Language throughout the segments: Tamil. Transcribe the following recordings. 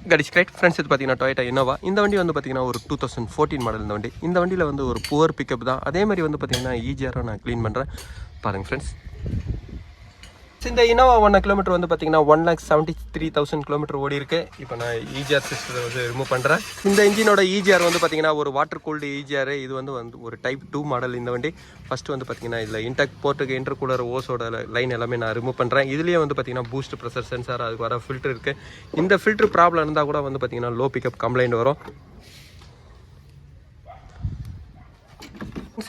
Guys, great friends, இது பார்த்தீங்கன்னா Toyota Innova. இந்த வண்டி வந்து பார்த்தீங்கன்னா ஒரு 2014 மாடல் இந்த வண்டி. இந்த வண்டியில் வந்து ஒரு புவர் பிக்கப் தான். அதே மாதிரி வந்து பார்த்தீங்கன்னா EGR நான் க்ளீன் பண்ணுறேன். பாருங்கள் ஃப்ரெண்ட்ஸ். இந்த Innova 1 கிலோமீட்டர் வந்து பார்த்தீங்கன்னா 1,73,000 கிலோமீட்டர் ஓடி இருக்கு. இப்போ நான் EGR சிஸ்டத்தை வந்து ரிமூவ் பண்ணுறேன். இந்த இன்ஜினோட EGR வந்து பார்த்தீங்கன்னா ஒரு வாட்டர் கூல்டு EGR. இது வந்து ஒரு டைப் 2 மாடல் இந்த வண்டி. ஃபஸ்ட்டு வந்து பார்த்தீங்கன்னா இதில் இன்டெக் போர்ட்டுக்கு இன்டர்கூலர் ஓஸோட லைன் எல்லாமே நான் ரிமூவ் பண்ணுறேன். இதுலேயே வந்து பார்த்தீங்கன்னா பூஸ்ட் ப்ரெஷர் சென்சார், அதுக்கு வர ஃபில்டர் இருக்குது. இந்த ஃபில்டர் ப்ராப்ளம் இருந்தால் கூட வந்து பார்த்தீங்கன்னா லோ பிக்கப் கம்ப்ளைண்ட் வரும்.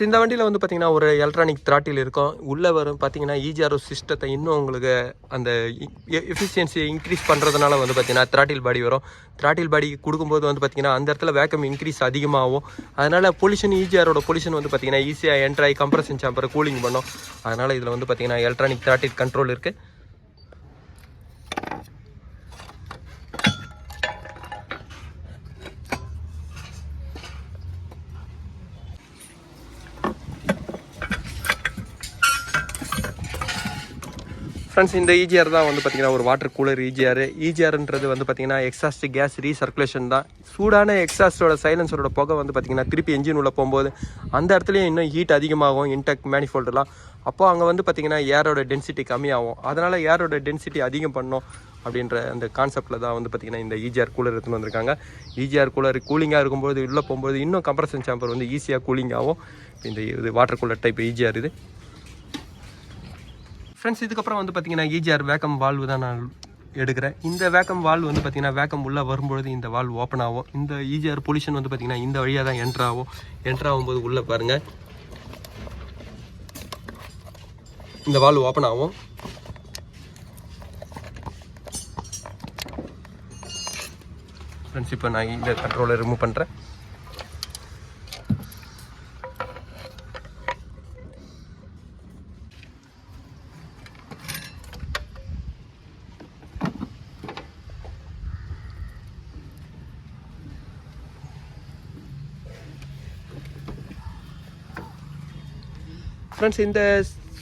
இந்த வண்டியில் வந்து பார்த்தீங்கன்னா ஒரு எலக்ட்ரானிக் த்ராட்டில் இருக்கும். உள்ளே வரும் பார்த்தீங்கன்னா EGR சிஸ்டத்தை இன்னும் உங்களுக்கு அந்த எஃபிஷியன்சியை இன்க்ரீஸ் பண்ணுறதுனால வந்து பார்த்தீங்கன்னா த்ராட்டில் பாடி வரும். த்ராட்டில் பாடி கொடுக்கும்போது வந்து பார்த்தீங்கன்னா அந்த இடத்துல வேக்கம் இன்க்ரீஸ் அதிகமாகும். அதனால் பொல்யூஷன் EGRோட பொல்யூஷன் வந்து பார்த்தீங்கன்னா ஈஸியாக என்ட்ராகி கம்ப்ரஷன் சாம்பரை கூலிங் பண்ணும். அதனால் இதில் வந்து பார்த்தீங்கன்னா எலக்ட்ரானிக் த்ராட்டில் கண்ட்ரோல் இருக்குது. ஃப்ரெண்ட்ஸ், இந்த EGR தான் வந்து பார்த்திங்கன்னா ஒரு வாட்டர் கூலர் EGR. EGRன்றது வந்து பார்த்திங்கன்னா எக்ஸாஸ்ட் கேஸ் ரீசர்க்குலேஷன் தான். சூடான எக்ஸாஸ்டோட சைலன்சரோட புகை வந்து பார்த்திங்கன்னா திருப்பி என்ஜின் உள்ளே போகும்போது அந்த இடத்துலையும் இன்னும் ஹீட் அதிகமாகும். இன்டெக் மேனிஃபோல்டெலாம் அப்போது அங்கே வந்து பார்த்திங்கன்னா ஏரோட டென்சிட்டி கம்மியாகும். அதனால் ஏரோட டென்சிட்டி அதிகம் பண்ணணும் அப்படின்ற அந்த கான்செப்டில் தான் வந்து பார்த்திங்கன்னா இந்த EGR கூலர் எடுத்துன்னு வந்திருக்காங்க. EGR கூலர் கூலிங்காக இருக்கும்போது உள்ளே போகும்போது இன்னும் கம்ப்ரஷன் சாம்பர் வந்து ஈஸியாக கூலிங் ஆகும். இந்த இது வாட்டர் கூலர் டைப் EGR இது. ஃப்ரெண்ட்ஸ், இதுக்கப்புறம் வந்து பார்த்தீங்கன்னா EGR வேக்கம் வால்வு தான் நான் எடுக்கிறேன். இந்த வேக்கம் வால்வு வந்து பார்த்தீங்கன்னா வேக்கம் உள்ளே வரும்பொழுது இந்த வால்வு ஓப்பன் ஆகும். இந்த EGR பொல்யூஷன் வந்து பார்த்தீங்கன்னா இந்த வழியாக தான் என்ட்ரு ஆகும். என்ட்ரு ஆகும்போது உள்ளே பாருங்கள் இந்த வால்வு ஓப்பன் ஆகும். ஃப்ரெண்ட்ஸ், இப்போ நான் இந்த கண்ட்ரோலை ரிமூவ் பண்ணுறேன். ஃப்ரெண்ட்ஸ், இந்த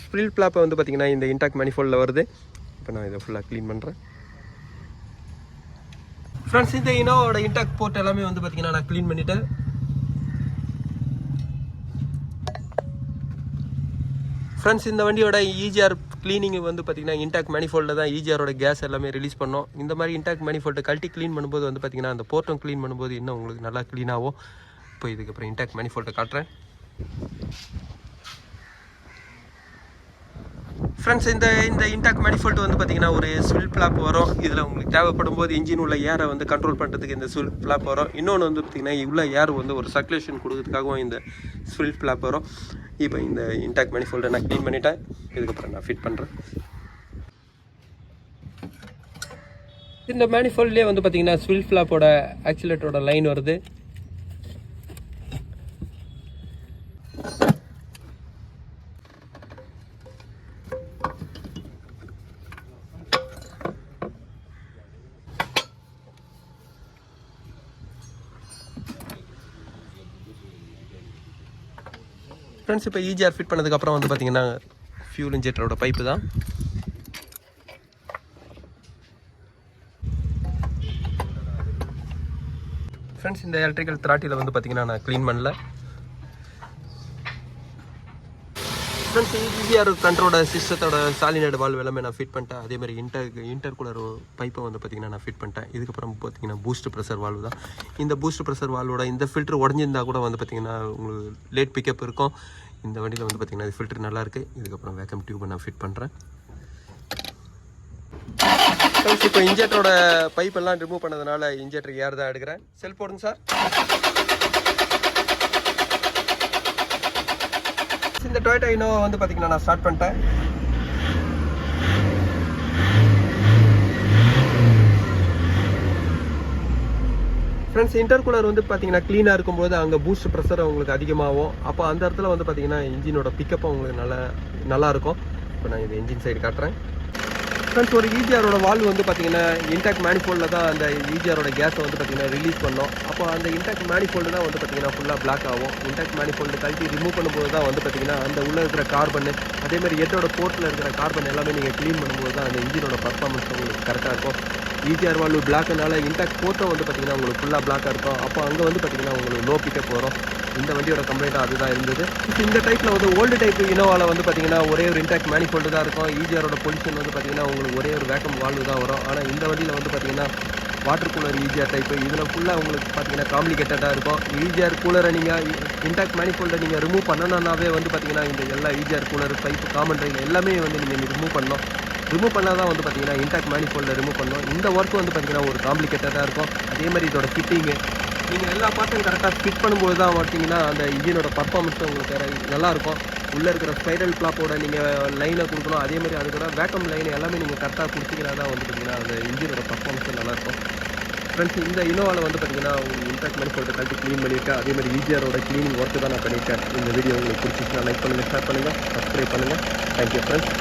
ஸ்ப்ரில் ஃப்ளாப்பை வந்து பார்த்திங்கன்னா இந்த இன்டாக் மேனிஃபோல்டில் வருது. இப்போ நான் இதை ஃபுல்லாக க்ளீன் பண்ணுறேன். ஃப்ரெண்ட்ஸ், இந்த இனோவோட இன்டாக் போர்ட் எல்லாமே வந்து பார்த்திங்கன்னா நான் க்ளீன் பண்ணிட்டேன். ஃப்ரெண்ட்ஸ், இந்த வண்டியோட EGR க்ளீனிங் வந்து பார்த்திங்கன்னா இன்டாக் மேனிஃபோல்டில் தான் EGRோட கேஸ் எல்லாமே ரிலீஸ் பண்ணோம். இந்த மாதிரி இன்டாக் மேனிஃபோல்டை கழட்டி க்ளீன் பண்ணும்போது வந்து பார்த்திங்கன்னா அந்த போர்ட்டும் க்ளீன் பண்ணும்போது இன்னும் உங்களுக்கு நல்லா க்ளீன் ஆகும். இப்போ இதுக்கப்புறம் இன்டாக் மேனிஃபோல்டை காட்டுறேன். ஃப்ரெண்ட்ஸ், இந்த இன்டாக் மேனிஃபோல்ட் வந்து பார்த்திங்கன்னா ஒரு ஸ்வில் ஃப்ளாப் வரும். இதில் உங்களுக்கு தேவைப்படும் போது இன்ஜின் உள்ள ஏரை வந்து கண்ட்ரோல் பண்ணுறதுக்கு இந்த ஸ்வில் ஃப்ளாப் வரும். இன்னொன்று வந்து பார்த்திங்கன்னா உள்ள ஏர் வந்து ஒரு சர்க்குலேஷன் கொடுக்கறதுக்காகவும் இந்த ஸ்வில் ஃப்ளாப் வரும். இப்போ இந்த இன்டாக் மேனிஃபோல்டை நான் க்ளீன் பண்ணிட்டேன். இதுக்கப்புறம் நான் ஃபிட் பண்ணுறேன். இந்த மேனிஃபோல்ட்லேயே வந்து பார்த்திங்கன்னா ஸ்வில் ஃப்ளாப்போட ஆக்சிலேட்டரோட லைன் வருது. ஃப்ரெண்ட்ஸ், இப்போ EGR ஃபிட் பண்ணதுக்கப்புறம் வந்து பார்த்திங்கன்னா ஃபியூல் இன்ஜெக்டரோட பைப்பு தான். ஃப்ரெண்ட்ஸ், இந்த எலக்ட்ரிக்கல் த்ராட்டில் வந்து பார்த்திங்கன்னா நான் க்ளீன் பண்ணல. ஃப்ரெண்ட்ஸ், EGR கண்ட்ரோட சிஸ்டத்தோட சாலினாய்டு வால்வு எல்லாமே நான் ஃபிட் பண்ணிட்டேன். அதேமாதிரி இன்டர்கூலர் பைப்பை வந்து பார்த்திங்கன்னா நான் ஃபிட் பண்ணிட்டேன். இதுக்கப்புறம் பார்த்திங்கன்னா பூஸ்ட் ப்ரெஷர் வால்வு தான். இந்த பூஸ்ட் ப்ரெஷர் வால்வோட இந்த ஃபில்டர் உடஞ்சிருந்தால் கூட வந்து பார்த்திங்கன்னா உங்களுக்கு லேட் பிக்கப் இருக்கும். இந்த வண்டியில் வந்து பார்த்திங்கன்னா இது ஃபில்டர் நல்லாயிருக்கு. இதுக்கப்புறம் வேக்கம் டியூப்பை நான் ஃபிட் பண்ணுறேன். இப்போ இன்ஜெக்டரோட பைப்பெல்லாம் ரிமூவ் பண்ணதுனால இன்ஜெக்டர் ஏர் தான் எடுக்கிறேன். செல் போடுங்க சார். இந்த Toyota Innova வந்து பார்த்திங்கன்னா நான் ஸ்டார்ட் பண்ணிட்டேன். ஃப்ரெண்ட்ஸ், இன்டர்கூலர் வந்து பார்த்திங்கன்னா க்ளீனாக இருக்கும்போது அங்கே பூஸ்ட் ப்ரெஷர் உங்களுக்கு அதிகமாகும். அப்போ அந்த இடத்துல வந்து பார்த்திங்கன்னா இன்ஜினோட பிக்கப்பும் உங்களுக்கு நல்லாயிருக்கும். இப்போ நான் இது இன்ஜின் சைடு காட்டுறேன். ஃப்ரெண்ட்ஸ், ஒரு EGRோட வால்வு வந்து பார்த்திங்கன்னா இன்டாக் மேனிஃபோல்டில் தான் அந்த EGRோட கேஸை வந்து பார்த்திங்கன்னா ரிலீஸ் பண்ணோம். அப்போ அந்த இன்டாக் மேனிஃபோல்டு தான் வந்து பார்த்திங்கன்னா ஃபுல்லாக பிளாக் ஆகும். இன்டாக் மேனிஃபோல்டு கழட்டி ரிமூவ் பண்ணும்போது தான் வந்து பார்த்திங்கன்னா அந்த உள்ளே இருக்கிற கார்பன், அதேமாதிரி எட்டோட போர்ட்டில் இருக்கிற கார்பன் எல்லாமே நீங்கள் க்ளீன் பண்ணும்போது தான் அந்த இன்ஜினோட பர்ஃபார்மன்ஸ் உங்களுக்கு கரெக்டாக இருக்கும். EGR வால்வு பிளாக்னால இன்டாக்ட் போட்டும் வந்து பார்த்திங்கன்னா உங்களுக்கு ஃபுல்லாக பிளாக்காக இருக்கும். அப்போ அங்கே வந்து பார்த்திங்கன்னா உங்களுக்கு லோ பிக்கப் வரும். இந்த வண்டியோட கம்ப்ளைண்ட்டாக அதுதான் இருந்தது. இந்த டைப்பில் வந்து ஓல்டு டைப் இனோவாவில் வந்து பார்த்திங்கன்னா ஒரே ஒரு இன்டாக்ட் மேனிஃபோல்டு தான் இருக்கும். EGRோட பொசிஷன் வந்து பார்த்திங்கன்னா உங்களுக்கு ஒரே ஒரு வேக்கம் வால்வு தான் வரும். ஆனால் இந்த வண்டியில் வந்து பார்த்திங்கன்னா வாட்டர் கூலர் EGR டைப்பு. இதில் ஃபுல்லாக உங்களுக்கு பார்த்தீங்கன்னா காம்ப்ளிகேட்டடாக இருக்கும். EGR கூலரை நீங்கள் இன்டாக்ட் மேனிஃபோல்டை நீங்கள் ரிமூவ் பண்ணணுன்னாவே வந்து பார்த்திங்கன்னா இந்த எல்லா EGR cooler pipe common drain எல்லாமே வந்து நீங்கள் ரிமூவ் பண்ணணும். ரிமூவ் பண்ணால் தான் வந்து பார்த்திங்கன்னா இன்டாக்ட் மேனிஃபோல்டை ரிமூவ் பண்ணணும். இந்த ஒர்க் வந்து பார்த்திங்கன்னா ஒரு காம்ப்ளிகேட்டடாக இருக்கும். அதே மாதிரி இதோட ஃபிட்டிங்கு நீங்கள் எல்லா பார்ட்டையும் கரெக்டாக ஃபிட் பண்ணும்போது தான் பார்த்தீங்கன்னா அந்த இன்ஜினோட பர்ஃபார்மன்ஸ் உங்களுக்கு நல்லாயிருக்கும். உள்ளே இருக்கிற ஸ்பைரல் ஃப்ளாப்போட நீங்கள் லைனை கொடுக்கணும். அதே மாதிரி அது கூட வேக்கம் லைன் எல்லாமே நீங்கள் கரெக்டாக கொடுத்தீங்கன்னா தான் வந்து பார்த்திங்கன்னா அந்த இன்ஜினோட பர்ஃபார்மன்ஸ் நல்லாயிருக்கும். ஃப்ரெண்ட்ஸ், இந்த இனோவாவில் வந்து பார்த்திங்கன்னா உங்களுக்கு இன்டாக்ட் மேனிஃபோல்டை கழட்டி க்ளீன் பண்ணியிருக்கேன். அதே மாதிரி EGRோட க்ளீனிங் ஒர்க்கு தான் நான் பண்ணியிருக்கேன். இந்த வீடியோ உங்களுக்கு பிடிச்சிச்சுன்னா லைக் பண்ணுங்கள், ஷேர் பண்ணுங்கள், சப்ஸ்கிரைப் பண்ணுங்கள். Thank you friends.